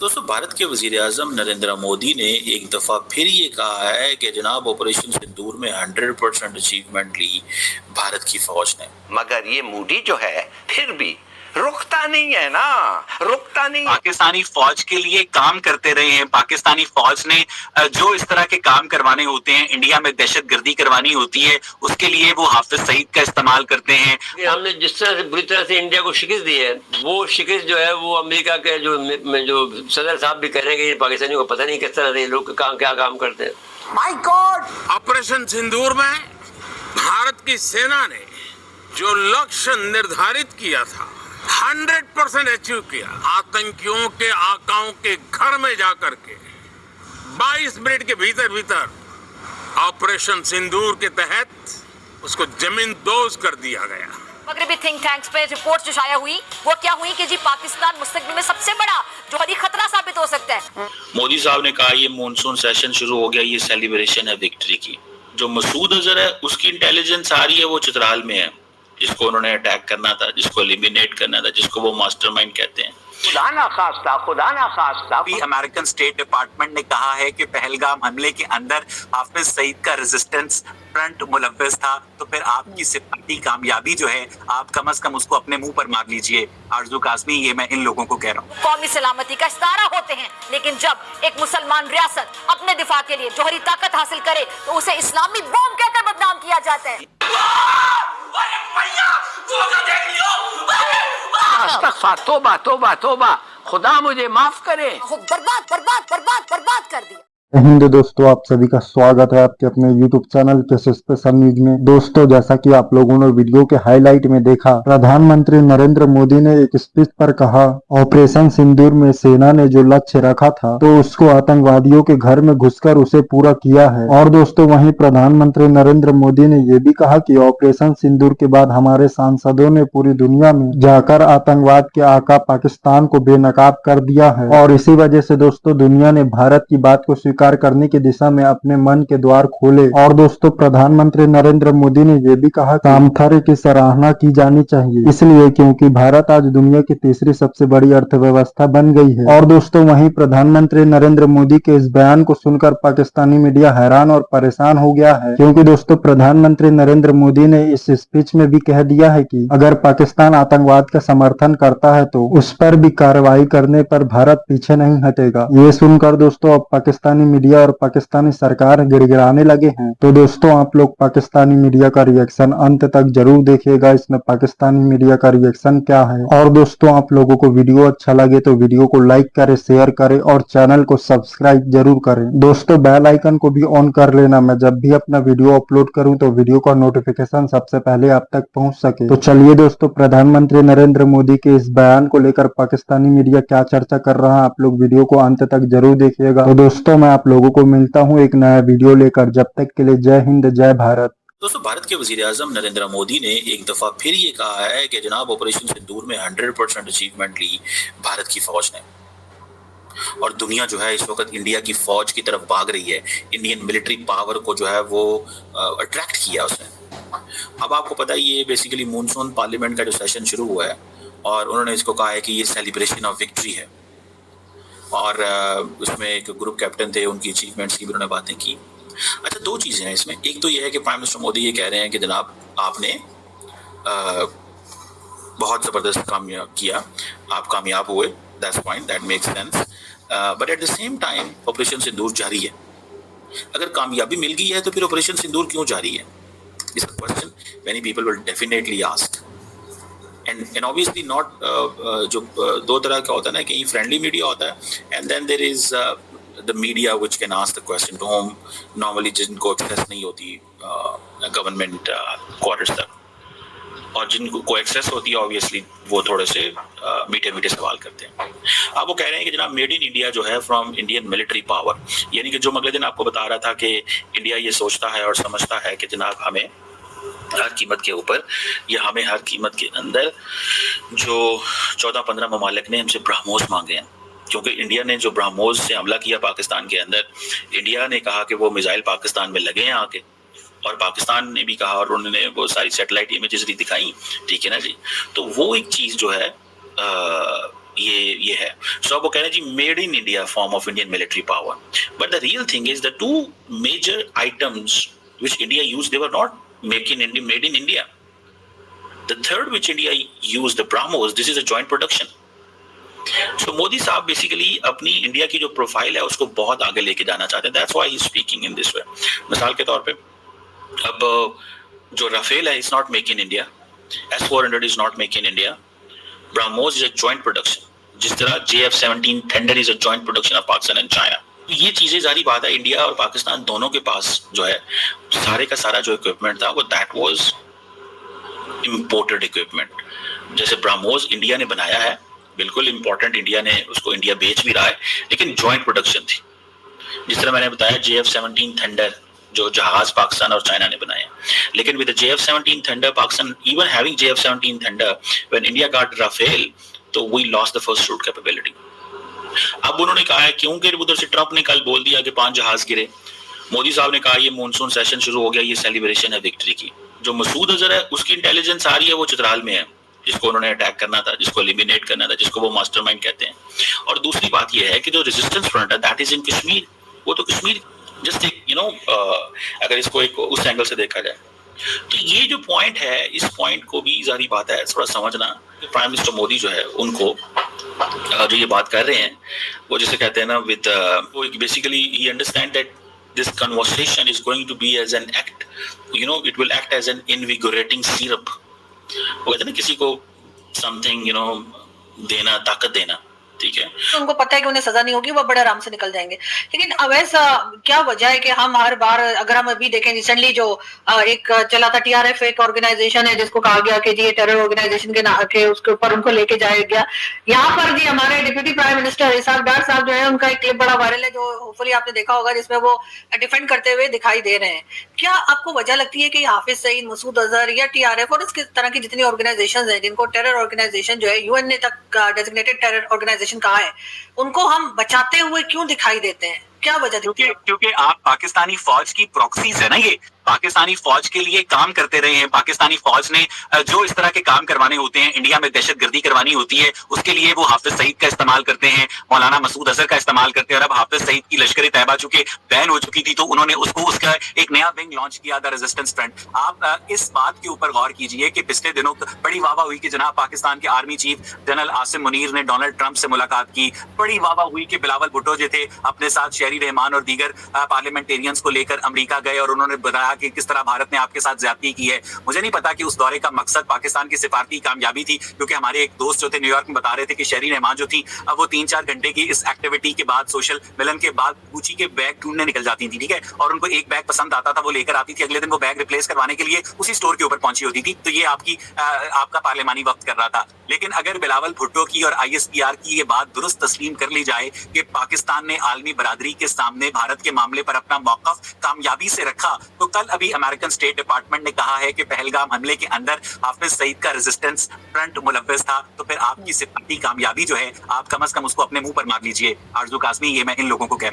दोस्तों, भारत के वजीर-ए-आज़म नरेंद्र मोदी ने एक दफा फिर ये कहा है कि जनाब ऑपरेशन सिंदूर में 100% अचीवमेंट ली भारत की फौज ने। मगर ये मोदी जो है फिर भी रुकता नहीं है ना, रुकता नहीं। पाकिस्तानी फौज के लिए काम करते रहे हैं। पाकिस्तानी फौज ने जो इस तरह के काम करवाने होते हैं, इंडिया में दहशतगर्दी करवानी होती है, उसके लिए वो हाफिज सईद का इस्तेमाल करते हैं। हमने जिस तरह से बुरी तरह से इंडिया को शिकस्त दी है, वो शिकस्त जो है वो अमेरिका के जो सदर साहब भी कह रहे हैं कि पाकिस्तानियों को पता नहीं किस तरह से लोग क्या काम करते हैं। My God! ऑपरेशन सिंदूर में भारत की सेना ने जो लक्ष्य निर्धारित किया था 100% अचीव किया। आतंकियों के आकाओं के घर में जाकर के 22 मिनट के भीतर ऑपरेशन सिंदूर के तहत उसको जमींदोज कर दिया गया। मगरबी थिंक टैंक्स पे रिपोर्ट जो शाया हुई वो क्या हुई कि जी पाकिस्तान मुस्तकबिल में सबसे बड़ा जोहरी खतरा साबित हो सकता है। मोदी साहब ने कहा ये मॉनसून सेशन शुरू हो गया, ये सेलिब्रेशन है विक्ट्री की। जो मसूद अजहर है उसकी इंटेलिजेंस आ रही है, वो चित्राल में है, जिसको उन्होंने अटैक करना था, जिसको एलिमिनेट करना था, जिसको वो मास्टरमाइंड कहते हैं। खुदा ना खास्ता अभी अमेरिकन स्टेट डिपार्टमेंट ने कहा है कि पहलगाम हमले के अंदर हाफिज सईद का रेजिस्टेंस फ्रंट मुलव्वस था। तो फिर आपकी सिपाही कामयाबी जो है, आप कम से कम उसको अपने मुंह पर मार लीजिए। आरजू काज़मी, ये मैं इन लोगों को कह रहा हूँ। कौमी सलामती का इस्तारा होते हैं, लेकिन जब एक मुसलमान रियासत अपने दिफा के लिए जोहरी ताकत हासिल करे तो उसे इस्लामी बम कहकर बदनाम किया जाता है। तोबा, खुदा मुझे माफ करे। बर्बाद कर दिया। हिंद दोस्तों, आप सभी का स्वागत है आपके अपने YouTube चैनल पे स्पेशल न्यूज में। दोस्तों, जैसा कि आप लोगों ने वीडियो के हाईलाइट में देखा, प्रधानमंत्री नरेंद्र मोदी ने एक स्पीच पर कहा ऑपरेशन सिंदूर में सेना ने जो लक्ष्य रखा था तो उसको आतंकवादियों के घर में घुसकर उसे पूरा किया है। और दोस्तों, वहीं प्रधानमंत्री नरेंद्र मोदी ने ये भी कहा कि ऑपरेशन सिंदूर के बाद हमारे सांसदों ने पूरी दुनिया में जाकर आतंकवाद के आका पाकिस्तान को बेनकाब कर दिया है। और इसी वजह से दोस्तों, दुनिया ने भारत की बात को स्वीकार करने की दिशा में अपने मन के द्वार खोले। और दोस्तों, प्रधानमंत्री नरेंद्र मोदी ने यह भी कहा कामथारे की सराहना की जानी चाहिए, इसलिए क्योंकि भारत आज दुनिया की तीसरी सबसे बड़ी अर्थव्यवस्था बन गई है। और दोस्तों, वहीं प्रधानमंत्री नरेंद्र मोदी के इस बयान को सुनकर पाकिस्तानी मीडिया हैरान और परेशान हो गया है, क्योंकि दोस्तों, प्रधानमंत्री नरेंद्र मोदी ने इस स्पीच में भी कह दिया है कि अगर पाकिस्तान आतंकवाद का समर्थन करता है तो उस पर भी कार्रवाई करने पर भारत पीछे नहीं हटेगा। ये सुनकर दोस्तों, अब पाकिस्तानी मीडिया और पाकिस्तानी सरकार गिड़गिड़ाने लगे हैं। तो दोस्तों, आप लोग पाकिस्तानी मीडिया का रिएक्शन अंत तक जरूर देखिएगा, इसमें पाकिस्तानी मीडिया का रिएक्शन क्या है। और दोस्तों, आप लोगों को वीडियो अच्छा लगे तो वीडियो को लाइक करें, शेयर करें और चैनल को सब्सक्राइब जरूर करें। दोस्तों, बेल आइकन को भी ऑन कर लेना, मैं जब भी अपना वीडियो अपलोड करूं तो वीडियो का नोटिफिकेशन सबसे पहले आप तक पहुंच सके। तो चलिए दोस्तों, प्रधानमंत्री नरेंद्र मोदी के इस बयान को लेकर पाकिस्तानी मीडिया क्या चर्चा कर रहा है, आप लोग वीडियो को अंत तक जरूर देखिएगा। तो दोस्तों, मैं आप लोगों को मिलता हूं एक नया वीडियो लेकर, जब तक के लिए जय हिंद, जय भारत। दोस्तों, भारत के वजीर-ए-आज़म नरेंद्र मोदी ने एक दफा फिर ये कहा है कि जनाब ऑपरेशन सिंदूर में 100% अचीवमेंट ली भारत की फौज ने। और दुनिया जो है इस वक्त इंडिया की फौज की तरफ भाग रही है, इंडियन मिलिट्री पावर को जो है वो अट्रैक्ट किया उसने। अब आपको पता है ये बेसिकली मॉनसून पार्लियामेंट का जो सेशन शुरू हुआ है और उन्होंने इसको कहा है कि ये सेलिब्रेशन ऑफ विक्ट्री है। और उसमें एक ग्रुप कैप्टन थे, उनकी अचीवमेंट्स की भी उन्होंने बातें की। अच्छा, दो चीज़ें हैं इसमें। एक तो ये है कि प्राइम मिनिस्टर मोदी ये कह रहे हैं कि जनाब आपने बहुत ज़बरदस्त काम किया, आप कामयाब हुए, that's fine, that makes sense, but at the same time operation Sindoor जारी है। अगर कामयाबी मिल गई है तो फिर ऑपरेशन सिंदूर क्यों जारी है? इस question many people will definitely ask. And obviously not जो दो तरह का होता है ना, कि फ्रेंडली मीडिया होता है and then there is the media which can ask the question to whom normally जिनको एक्सेस नहीं होती गवर्नमेंट क्वार्टर्स तक, और जिनको एक्सेस होती है ऑब्वियसली वो थोड़े से मीठे सवाल करते हैं। अब वो कह रहे हैं कि जनाब मेड इन इंडिया जो है फ्रॉम इंडियन मिलिट्री पावर, यानी कि जो अगले दिन आपको बता रहा था कि इंडिया ये सोचता है और समझता है कि जनाब हमें हर कीमत के ऊपर या हमें हर कीमत के अंदर जो 14-15 ममालिक ने हमसे ब्रह्मोस मांगे हैं, क्योंकि इंडिया ने जो ब्रह्मोस से हमला किया पाकिस्तान के अंदर, इंडिया ने कहा कि वो मिसाइल पाकिस्तान में लगे हैं आके, और पाकिस्तान ने भी कहा और उन्होंने वो सारी सैटेलाइट इमेजेस भी दिखाई, ठीक है ना जी। तो वो एक चीज़ जो है ये है। सो अब वो कह रहे हैं जी made in India form of Indian military power, but the real thing is the two major items which India used, they were not made in India. The third which India used, the BrahMos, this is a joint production. So Modi साहब basically अपनी India की जो profile है उसको बहुत आगे लेके जाना चाहते हैं. That's why he is speaking in this way. मिसाल के तौर पे अब जो राफेल है is not make in India, S-400 is not make in India, BrahMos is a joint production, जिस तरह JF-17 thunder is a joint production of Pakistan and China. ये चीजें जारी बात है, इंडिया और पाकिस्तान दोनों के पास जो है सारे का सारा जो इक्विपमेंट था वो दैट वाज इंपोर्टेड इक्विपमेंट. जैसे BrahMos इंडिया ने बनाया है, बिल्कुल इंपॉर्टेंट, इंडिया ने उसको इंडिया बेच भी रहा है, लेकिन जॉइंट प्रोडक्शन थी. जिस तरह मैंने बताया JF-17 थंडर जो जहाज पाकिस्तान और चाइना ने बनाया, लेकिन with JF-17 Thunder Pakistan even having JF-17 Thunder when India got Rafale तो we lost the first shoot capability. अब उन्होंने कहा है क्योंकि उधर से ट्रंप ने कल बोल दिया कि 5 जहाज गिरे, मोदी साहब ने कहा ये मॉनसून सेशन शुरू हो गया, ये सेलिब्रेशन है विक्ट्री की. जो मसूद अजहर है उसकी इंटेलिजेंस आ रही है वो चित्राल में है, जिसको उन्होंने अटैक करना था, जिसको एलिमिनेट करना था, जिसको वो मास्टरमाइंड कहते हैं. और दूसरी बात ये है कि जो रेजिस्टेंस फ्रंट है दैट इज इन कश्मीर, वो तो कश्मीर जस्ट एक अगर इसको एक उस एंगल से देखा जाए तो ये जो पॉइंट है, इस पॉइंट को भी जारी बात है थोड़ा समझना. प्राइम मिनिस्टर मोदी जो है उनको जो ये बात कर रहे हैं वो जैसे कहते हैं ना विद वो बेसिकली ही understand that this conversation is going to be as an act, it will act as an invigorating syrup. वो कहते हैं ना किसी को समथिंग देना, ताकत देना, ठीक है, तो उनको पता है कि उन्हें सजा नहीं होगी, वो बड़े आराम से निकल जाएंगे. लेकिन अब ऐसा क्या वजह है कि हम हर बार, अगर हम अभी देखें रिसेंटली जो एक चला था TRF, एक ऑर्गेनाइजेशन है जिसको कहा गया कि जी ये टेरर ऑर्गेनाइजेशन के उसके ऊपर उनको लेके जाया गया. यहाँ पर जी हमारे डिप्टी प्राइम मिनिस्टर इसाक डार साहब जो है उनका एक क्लिप बड़ा वायरल है जो होपफुली आपने देखा होगा, जिसमें वो डिफेंड करते हुए दिखाई दे रहे हैं. क्या आपको वजह लगती है कि हाफिज सईद, मसूद अजहर या TRF और इस तरह की जितनी ऑर्गेनाइजेशन है जिनको टेरर ऑर्गेनाइजेशन जो है UN ने तक डेजिग्नेटेड टेरर ऑर्गेनाइजेशन कहा है, उनको हम बचाते हुए क्यों दिखाई देते हैं? क्या वजह दिखती है? क्योंकि आप पाकिस्तानी फौज की प्रॉक्सीज है ना, ये पाकिस्तानी फौज के लिए काम करते रहे हैं. पाकिस्तानी फौज ने जो इस तरह के काम करवाने होते हैं, इंडिया में दहशतगर्दी करवानी होती है, उसके लिए वो हाफिज सईद का इस्तेमाल करते हैं, मौलाना मसूद अजहर का इस्तेमाल करते हैं. और अब हाफिज सईद की लश्कर तैयबा चूंकि बैन हो चुकी थी तो उन्होंने उसका एक नया विंग लॉन्च किया, द रेजिस्टेंस फ्रंट. आप इस बात के ऊपर गौर कीजिए कि पिछले दिनों बड़ी वाहवाह हुई कि जनाब पाकिस्तान के army chief general Asim Munir ने डोनाल्ड ट्रंप से मुलाकात की. बड़ी वाहवाह हुई कि बिलावल भुट्टो जो थे अपने साथ शहरी रहमान और दीगर पार्लियामेंटेरियंस को लेकर अमेरिका गए और उन्होंने बताया कि किस तरह भारत ने आपके साथ ज्यादती की है. मुझे नहीं पता कि उस दौरे का मकसद पाकिस्तान की सिफारती कामयाबी थी, क्योंकि हमारे एक दोस्त जो थे न्यूयॉर्क में बता रहे थे कि शहरी रहमान जो थी अब वो 3-4 घंटे की इस एक्टिविटी के बाद, सोशल मिलन के बाद गुची के बैग ढूंढने निकल जाती थी, ठीक है, और उनको एक बैग पसंद आता था वो लेकर आती थी, अगले दिन वो बैग रिप्लेस करवाने के लिए उसी स्टोर के ऊपर पहुंची होती थी. तो ये आपका पार्लियामानी वक्त कर रहा था. लेकिन अगर बिलावल भुट्टो की और ISPR की ये बात दुरुस्त तस्लीम कर ली जाए कि पाकिस्तान ने आलमी बरादरी के सामने भारत के मामले पर अपना मौक़िफ़ कामयाबी से रखा, तो कल अभी अमेरिकन स्टेट डिपार्टमेंट ने कहा है कि पहलगाम हमले के अंदर हाफिज सईद का रेजिस्टेंस फ्रंट मुलव्वस था, तो फिर आपकी सिफारती कामयाबी जो है आप कम से कम उसको अपने मुंह पर मार लीजिए. आरजू काज़मी, ये मैं इन लोगों को कह रहा हूँ.